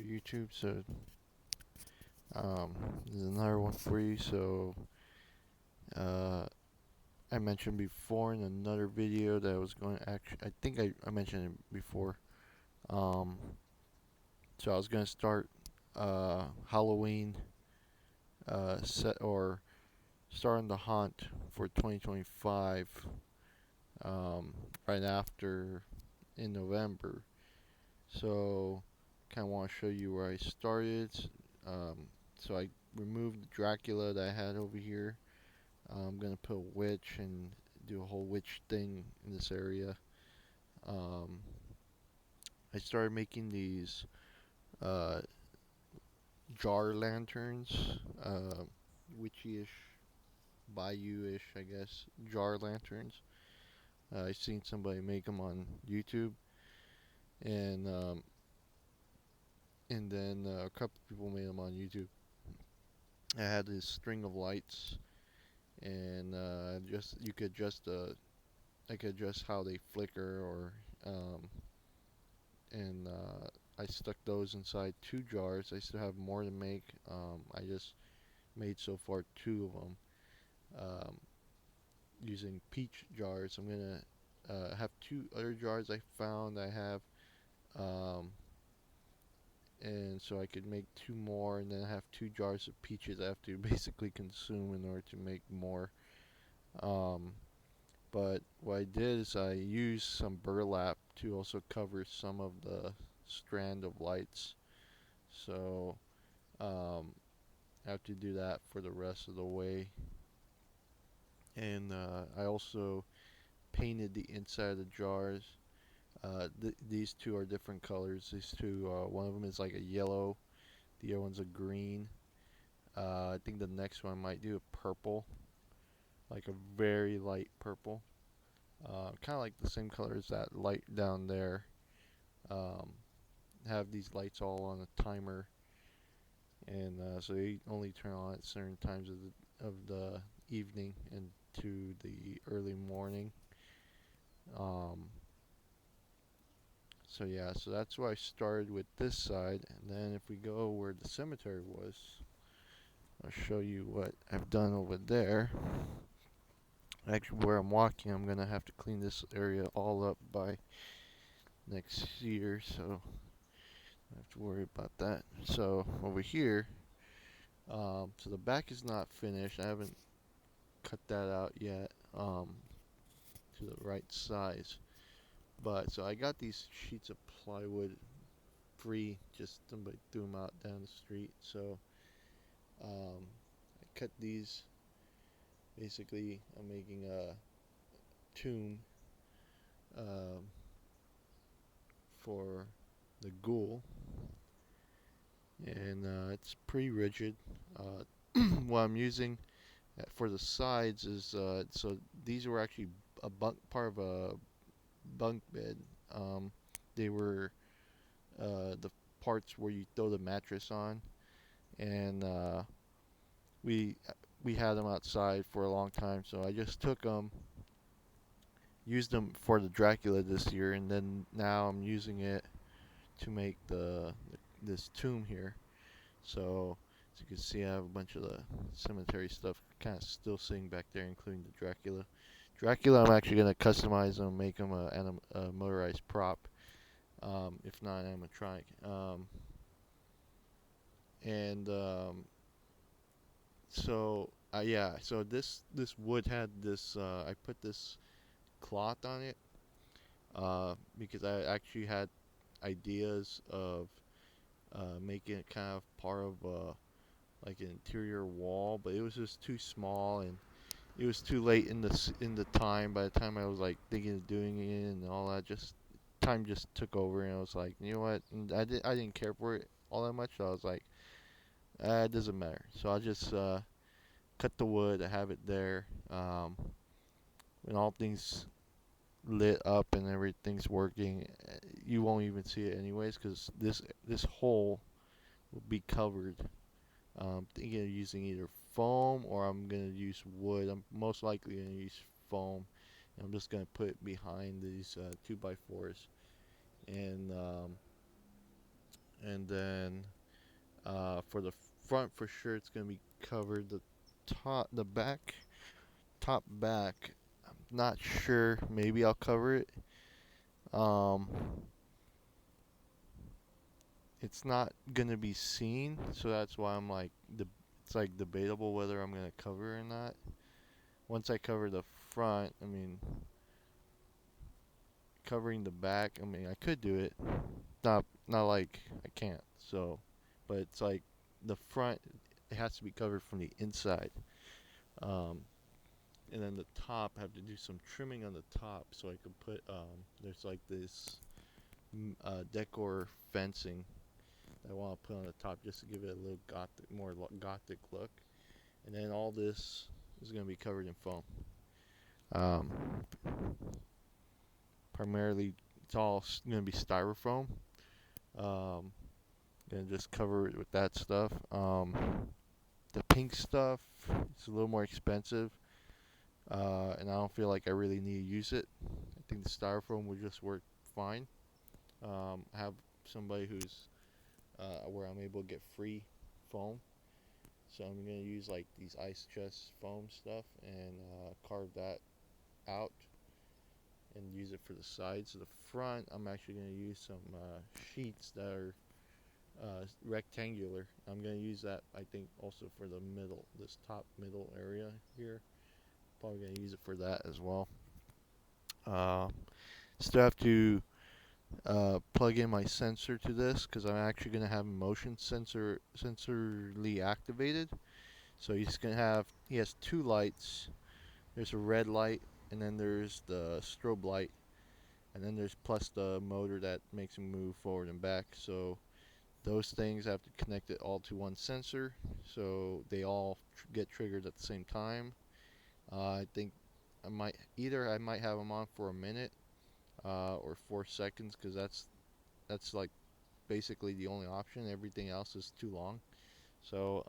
YouTube. So um, there's another one for you. So uh, I mentioned before in another video that I was going to actually. I think I mentioned it before. Um, so I was going to start Halloween set or starting the hunt for 2025 um, right after in November. So kind of want to show you where I started. Um, so I removed the Dracula that I had over here. I'm gonna put a witch and do a whole witch thing in this area. Um, I started making these uh, jar lanterns, witchy-ish, bayou-ish, I guess, jar lanterns. I seen somebody make them on YouTube, and a couple people made them on YouTube. I had this string of lights, and just you could adjust I could adjust how they flicker um, and I stuck those inside two jars. I still have more to make. I just made so far two of them um, using peach jars. I'm gonna have two other jars I found. I have um, and so I could make two more, and then have two jars of peaches I have to basically consume in order to make more. Um, but what I did is I used some burlap to also cover some of the strand of lights. So um, I have to do that for the rest of the way. And I also painted the inside of the jars. These two are different colors. These two, one of them is like a yellow, the other one's a green. I think the next one might do a purple, like a very light purple. Kind of like the same color as that light down there. Um, have these lights all on a timer, and so they only turn on at certain times of the evening and to the early morning. Um, so yeah, so that's why I started with this side, and then if we go where the cemetery was, I'll show you what I've done over there. Actually, where I'm walking, I'm gonna have to clean this area all up by next year, so I have to worry about that. So over here, so the back is not finished. I haven't cut that out yet to the right size. But so I got these sheets of plywood free. Just somebody threw them out down the street. So I cut these. Basically, I'm making a tomb um, for the ghoul, and it's pretty rigid. What I'm using for the sides is so these were actually a bunk part of a bunk bed. Um, they were the parts where you throw the mattress on, and we we had them outside for a long time. So I just took them, used them for the Dracula this year, and then now I'm using it to make this tomb here. So as you can see, I have a bunch of the cemetery stuff kind of still sitting back there, including the Dracula. Dracula, I'm actually gonna customize them, make them a motorized prop, if not animatronic. And so yeah, so this wood had this. I put this cloth on it because I actually had ideas of making it kind of part of like an interior wall, but it was just too small and it was too late in the time. By the time I was like thinking of doing it and all that, just time just took over, and I was like, you know what? And I didn't care for it all that much. So I was like, it doesn't matter. So I just cut the wood. I have it there. When all things lit up and everything's working, you won't even see it anyways, because this hole will be covered. Thinking of using either foam or I'm gonna use wood. I'm most likely gonna use foam. And I'm just gonna put it behind these 2x4s, and and then for the front, for sure, it's gonna be covered. The back, top back. I'm not sure. Maybe I'll cover it. Um, it's not gonna be seen, so that's why I'm like, it's like debatable whether I'm gonna cover it or not. Once I cover the front, I mean, covering the back, I mean, I could do it. Not like I can't. So, but it's like the front, it has to be covered from the inside. Um, and then the top, I have to do some trimming on the top so I can put there's like this decor fencing that I want to put on the top just to give it a little gothic, more gothic look. And then all this is going to be covered in foam. Um, primarily, it's all going to be styrofoam. Um, gonna just cover it with that stuff. The pink stuff, it's a little more expensive, and I don't feel like I really need to use it. I think the styrofoam would just work fine. I have somebody who's where I'm able to get free foam, so I'm gonna use like these ice chest foam stuff and carve that out and use it for the sides. So the front, I'm actually gonna use some sheets that are rectangular. I'm gonna use that I think also for the middle, this top middle area here. Probably gonna use it for that as well. Uh, Still have to plug in my sensor to this because I'm actually gonna have a motion sensor sensorly activated. So he has two lights. There's a red light and then there's the strobe light and then there's plus the motor that makes him move forward and back. So those things I have to connect it all to one sensor so they all get triggered at the same time. I think I might have them on for a minute or 4 seconds because that's like basically the only option. Everything else is too long. So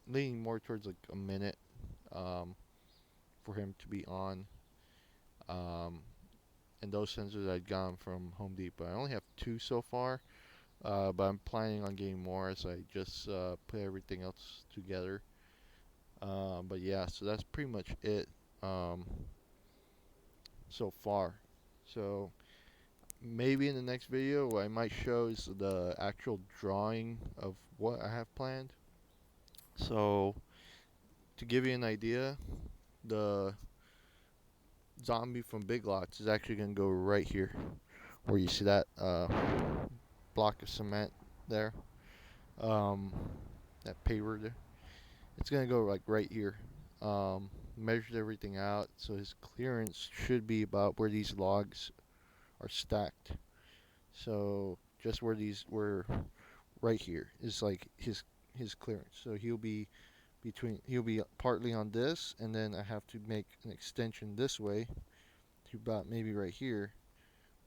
leaning more towards like a minute um, for him to be on. Um, and those sensors I'd gotten from Home Depot. I only have two so far, but I'm planning on getting more as I just put everything else together. But yeah, so that's pretty much it um, so far. So maybe in the next video, what I might show is the actual drawing of what I have planned. So to give you an idea, the zombie from Big Lots is actually going to go right here, where you see that block of cement there, um, that paver there. It's going to go like right here. Measured everything out, so his clearance should be about where these logs are stacked. So just where these were right here is like his clearance. So he'll be partly on this, and then I have to make an extension this way to about maybe right here.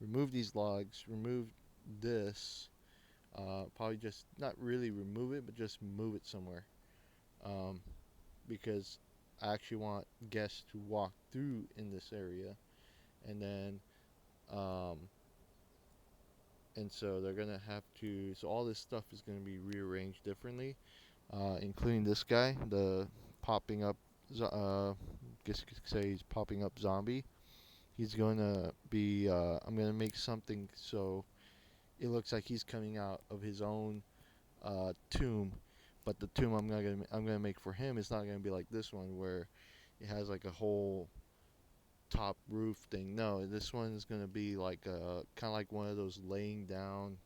Remove these logs, remove this. Probably just not really remove it, but just move it somewhere. Um, because I actually want guests to walk through in this area, and then um, and so they're gonna have to. So all this stuff is gonna be rearranged differently, including this guy, the popping up. Guess you could say he's popping up zombie. He's gonna be. I'm gonna make something so it looks like he's coming out of his own tomb, but the tomb I'm gonna make for him is not gonna be like this one where it has like a whole top roof thing. No, this one is gonna be like kind of like one of those laying down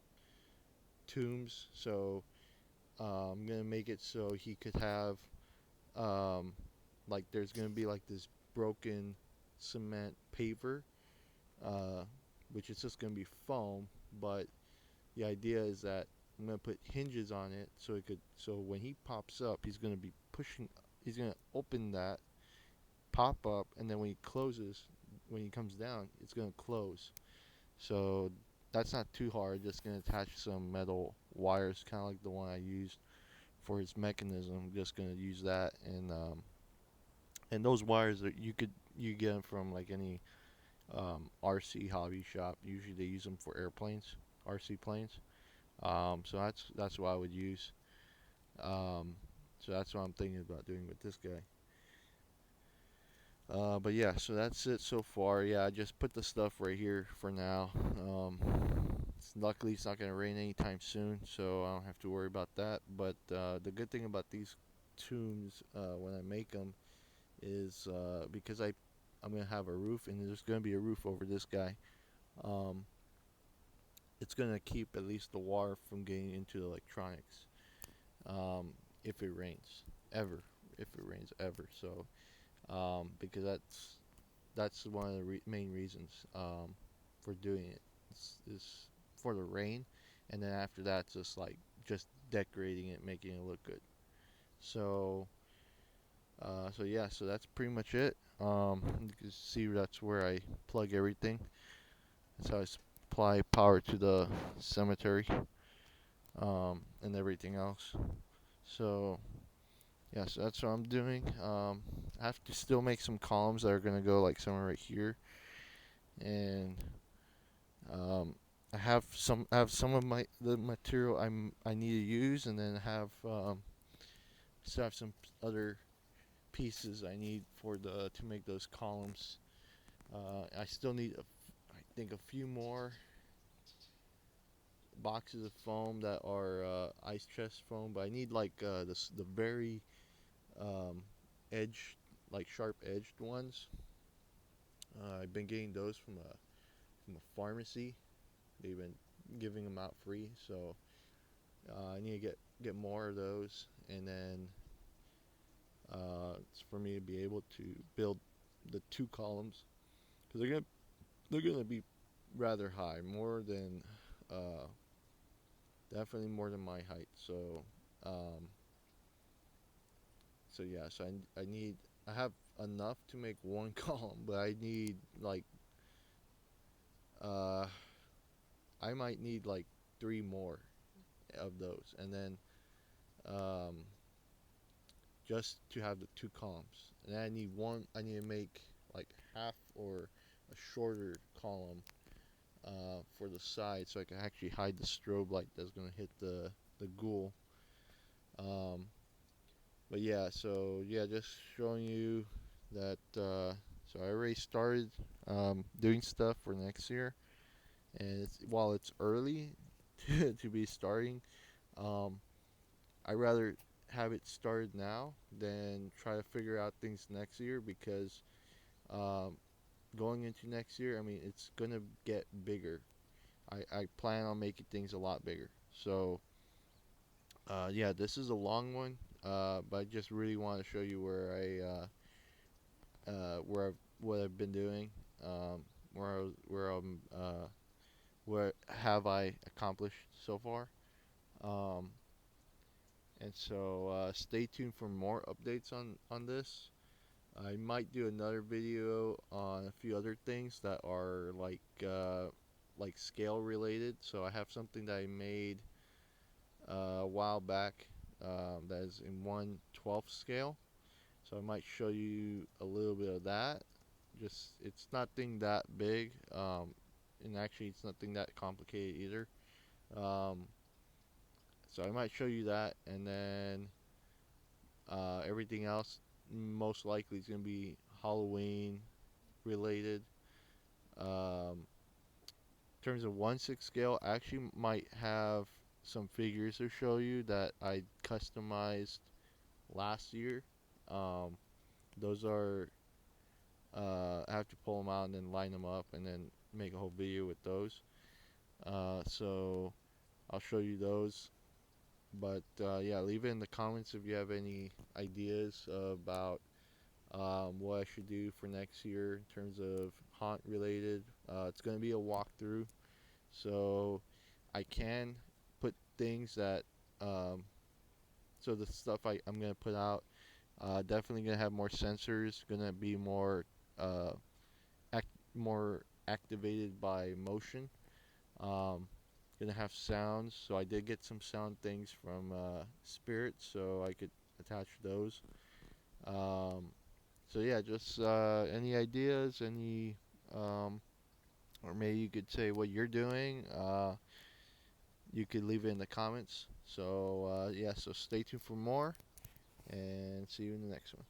tombs. So I'm gonna make it so he could have um, like there's gonna be like this broken cement paver, uh, which is just gonna be foam. But the idea is that I'm gonna put hinges on it so it could so when he pops up, he's gonna be pushing. He's gonna open that, pop up, and then when he closes, when he comes down, it's gonna close. So that's not too hard. Just gonna attach some metal wires, kind of like the one I used for his mechanism. I'm just gonna use that, and those wires that you get them from like any RC hobby shop. Usually they use them for airplanes, RC planes. So that's what I would use. Um, so that's what I'm thinking about doing with this guy. But yeah, so that's it so far. Yeah, I just put the stuff right here for now. Luckily, it's not gonna rain anytime soon, so I don't have to worry about that. But the good thing about these tombs, when I make them, is because I'm gonna have a roof, and there's gonna be a roof over this guy. Um, it's gonna keep at least the water from getting into the electronics. Um, if it rains, ever, if it rains ever. So because that's one of the main reasons for doing it is for the rain, and then after that, just like just decorating it, making it look good. So so yeah, so that's pretty much it. You can see that's where I plug everything. That's how I supply power to the cemetery and everything else. So yeah, so that's what I'm doing. I have to still make some columns that are gonna go like somewhere right here, and Um, I have some of my the material I need to use, and then still have some other pieces I need for the to make those columns. I still need I think a few more boxes of foam that are ice chest foam, but I need like the very um, edge like sharp edged ones. I've been getting those from a pharmacy. They've been giving them out free, so I need to get more of those, and then it's for me to be able to build the two columns because they're gonna be rather high, more than uh, definitely more than my height. Um, so yeah, so I have enough to make one column, but I need like uh, I might need like three more of those, and then um, just to have the two columns. And I need one. I need to make like half or a shorter column for the side, so I can actually hide the strobe light that's gonna hit the ghoul. Um, but yeah, so yeah, just showing you that. So I already started doing stuff for next year, and while it's early to be starting, um, I rather have it started now than try to figure out things next year because um, going into next year, I mean, it's gonna get bigger. I plan on making things a lot bigger. So yeah, this is a long one, but I just really want to show you where what I've been doing, where have I accomplished so far. Um, and so stay tuned for more updates on this. I might do another video on a few other things that are like scale related. So I have something that I made a while back that is in 1/12 scale. So I might show you a little bit of that. Just it's nothing that big, and actually it's nothing that complicated either. Um, so I might show you that, and then everything else most likely is gonna be Halloween related. In terms of 1/6 scale, I actually might have some figures to show you that I customized last year. Um, those are I have to pull them out and then line them up and then make a whole video with those. So I'll show you those. But yeah, leave it in the comments if you have any ideas about what I should do for next year in terms of haunt related. It's going to be a walkthrough, so I can put things that um, so the stuff I'm going to put out definitely going to have more sensors, going to be uh, more activated by motion. Um, gonna have sounds, so I did get some sound things from Spirit, so I could attach those. Um, so yeah, just any ideas, um, or maybe you could say what you're doing. you could leave it in the comments. So yeah, so stay tuned for more, and see you in the next one.